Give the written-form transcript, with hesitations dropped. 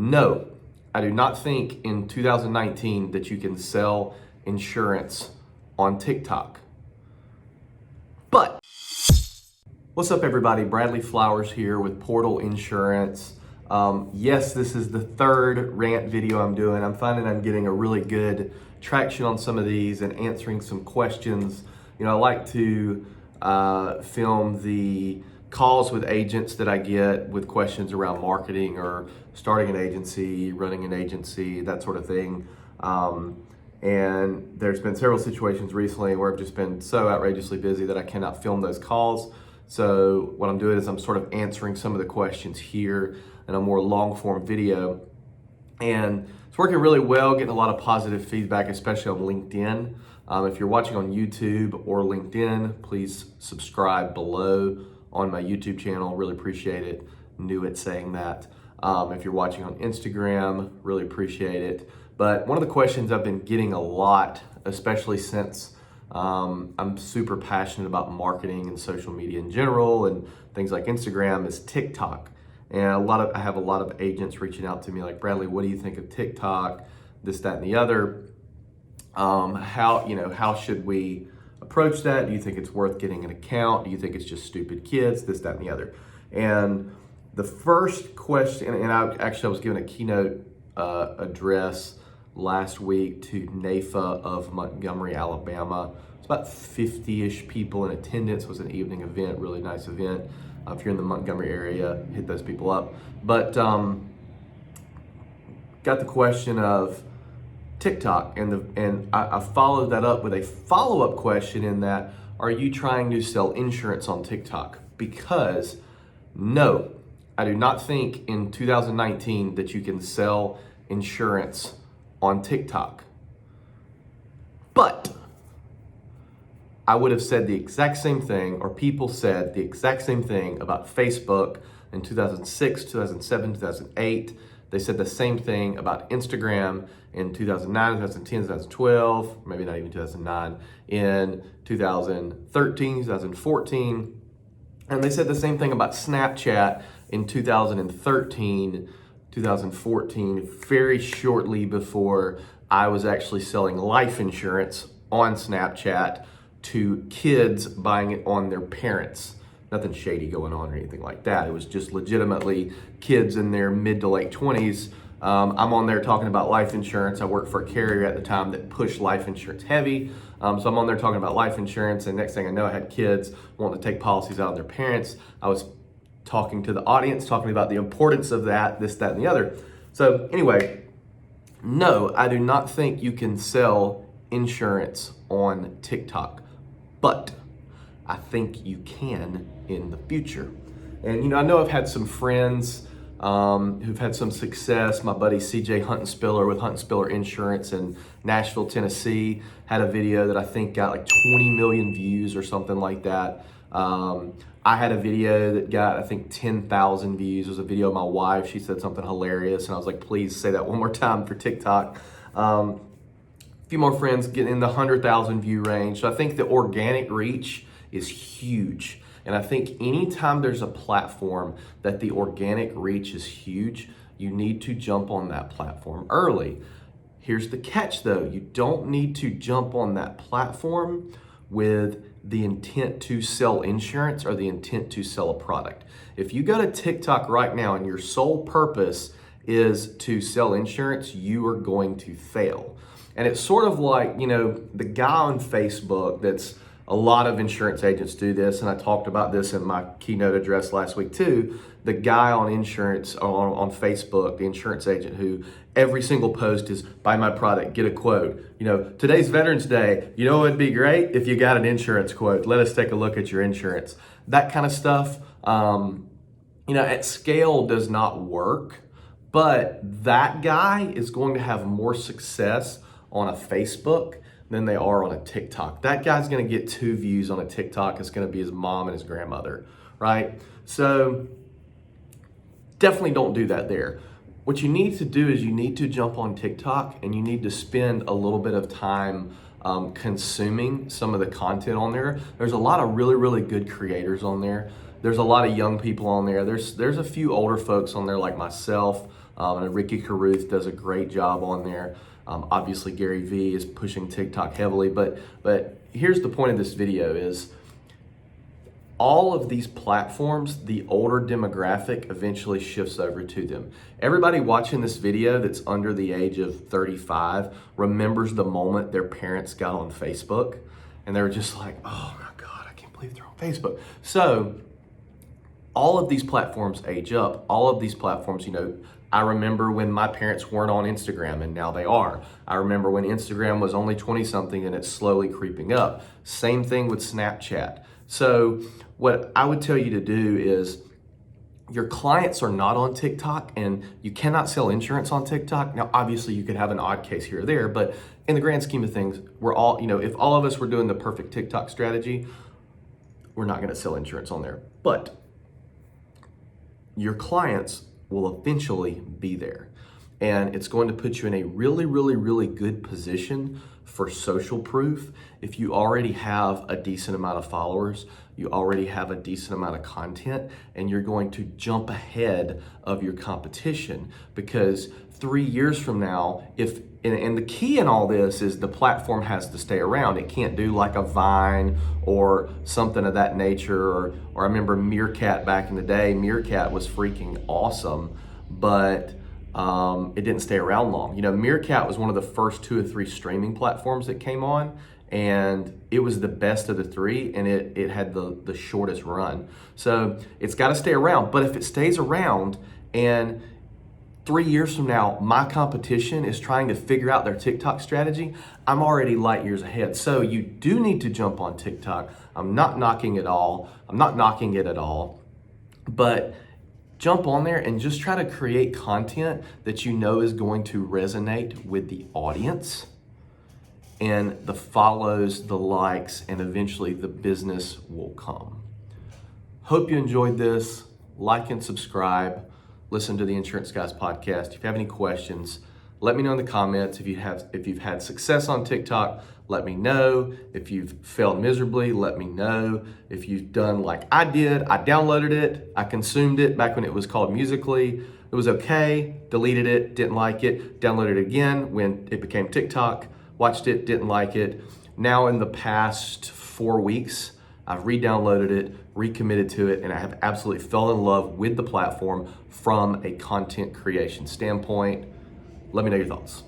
No, I do not think in 2019 that you can sell insurance on TikTok. But what's up, everybody? Bradley Flowers here with Portal Insurance. Yes, this is the third rant video I'm doing. I'm finding I'm getting a really good traction on some of these and answering some questions. You know, I like to film the calls with agents that I get with questions around marketing or starting an agency, running an agency, that sort of thing. And there's been several situations recently where I've just been so outrageously busy that I cannot film those calls. So what I'm doing is I'm sort of answering some of the questions here in a more long form video. And it's working really well, getting a lot of positive feedback, especially on LinkedIn. If you're watching on YouTube or LinkedIn, please subscribe below on my YouTube channel. Really appreciate it. Knew it saying that. If you're watching on Instagram, really appreciate it. But one of the questions I've been getting a lot, especially since I'm super passionate about marketing and social media in general and things like Instagram, is TikTok. And I have a lot of agents reaching out to me like, Bradley, what do you think of TikTok? This, that, and the other. How should we approach that? Do you think it's worth getting an account? Do you think it's just stupid kids? This, that, and the other. And the first question, and I was given a keynote address last week to NAFA of Montgomery, Alabama. It's about 50-ish people in attendance. It was an evening event, really nice event. If you're in the Montgomery area, hit those people up. But got the question of TikTok, and I followed that up with a follow-up question in that, are you trying to sell insurance on TikTok? Because no, I do not think in 2019 that you can sell insurance on TikTok. But I would have said the exact same thing, or people said the exact same thing about Facebook in 2006, 2007, 2008. They said the same thing about Instagram in 2009, 2010, 2012, maybe not even 2009, in 2013, 2014. And they said the same thing about Snapchat in 2013, 2014, very shortly before I was actually selling life insurance on Snapchat to kids buying it on their parents. Nothing shady going on or anything like that. It was just legitimately kids in their mid to late 20s. I'm on there talking about life insurance. I worked for a carrier at the time that pushed life insurance heavy. So I'm on there talking about life insurance, and next thing I know, I had kids wanting to take policies out of their parents. I was talking to the audience, talking about the importance of that, this, that, and the other. So anyway, no, I do not think you can sell insurance on TikTok, but I think you can in the future. And I know I've had some friends who've had some success. My buddy CJ Huntenspiller with Huntenspiller Insurance in Nashville, Tennessee, had a video that I think got like 20 million views or something like that. I had a video that got, I think, 10,000 views. It was a video of my wife. She said something hilarious, and I was like, please say that one more time for TikTok. A few more friends getting in the 100,000 view range. So I think the organic reach is huge. And I think anytime there's a platform that the organic reach is huge, you need to jump on that platform early. Here's the catch though, you don't need to jump on that platform with the intent to sell insurance or the intent to sell a product. If you go to TikTok right now and your sole purpose is to sell insurance, you are going to fail. And it's sort of like, the guy on Facebook that's, a lot of insurance agents do this, and I talked about this in my keynote address last week too. The guy on insurance on Facebook, the insurance agent who every single post is buy my product, get a quote. Today's Veterans Day, it'd be great if you got an insurance quote. Let us take a look at your insurance. That kind of stuff, at scale does not work, but that guy is going to have more success on a Facebook than they are on a TikTok. That guy's gonna get 2 views on a TikTok. It's gonna be his mom and his grandmother, right? So definitely don't do that there. What you need to do is you need to jump on TikTok and you need to spend a little bit of time consuming some of the content on there. There's a lot of really, really good creators on there. There's a lot of young people on there. There's a few older folks on there like myself And Ricky Carruth does a great job on there. Obviously, Gary Vee is pushing TikTok heavily, but here's the point of this video is all of these platforms, the older demographic eventually shifts over to them. Everybody watching this video that's under the age of 35 remembers the moment their parents got on Facebook and they were just like, oh my God, I can't believe they're on Facebook. So all of these platforms age up. All of these platforms, I remember when my parents weren't on Instagram and now they are. I remember when Instagram was only 20 something and it's slowly creeping up. Same thing with Snapchat. So what I would tell you to do is your clients are not on TikTok and you cannot sell insurance on TikTok. Now, obviously you could have an odd case here or there, but in the grand scheme of things, we're all, if all of us were doing the perfect TikTok strategy, we're not going to sell insurance on there. But your clients will eventually be there. And it's going to put you in a really, really, really good position for social proof. If you already have a decent amount of followers, you already have a decent amount of content, and you're going to jump ahead of your competition, because 3 years from now, and the key in all this is the platform has to stay around. It can't do like a Vine or something of that nature. Or I remember Meerkat back in the day. Meerkat was freaking awesome, but it didn't stay around long. Meerkat was one of the first 2 or 3 streaming platforms that came on, and it was the best of the 3, and it had the shortest run. So it's got to stay around. But if it stays around and 3 years from now, my competition is trying to figure out their TikTok strategy, I'm already light years ahead. So you do need to jump on TikTok. I'm not knocking it at all, but jump on there and just try to create content that is going to resonate with the audience, and the follows, the likes, and eventually the business will come. Hope you enjoyed this. Like and subscribe. Listen to the Insurance Guys podcast. If you have any questions, let me know in the comments. If you've had success on TikTok, let me know. If you've failed miserably, let me know. If you've done like I did, I downloaded it, I consumed it back when it was called Musical.ly. It was okay, deleted it, didn't like it, downloaded it again when it became TikTok, watched it, didn't like it. Now in the past 4 weeks, I've re-downloaded it, recommitted to it, and I have absolutely fell in love with the platform from a content creation standpoint. Let me know your thoughts.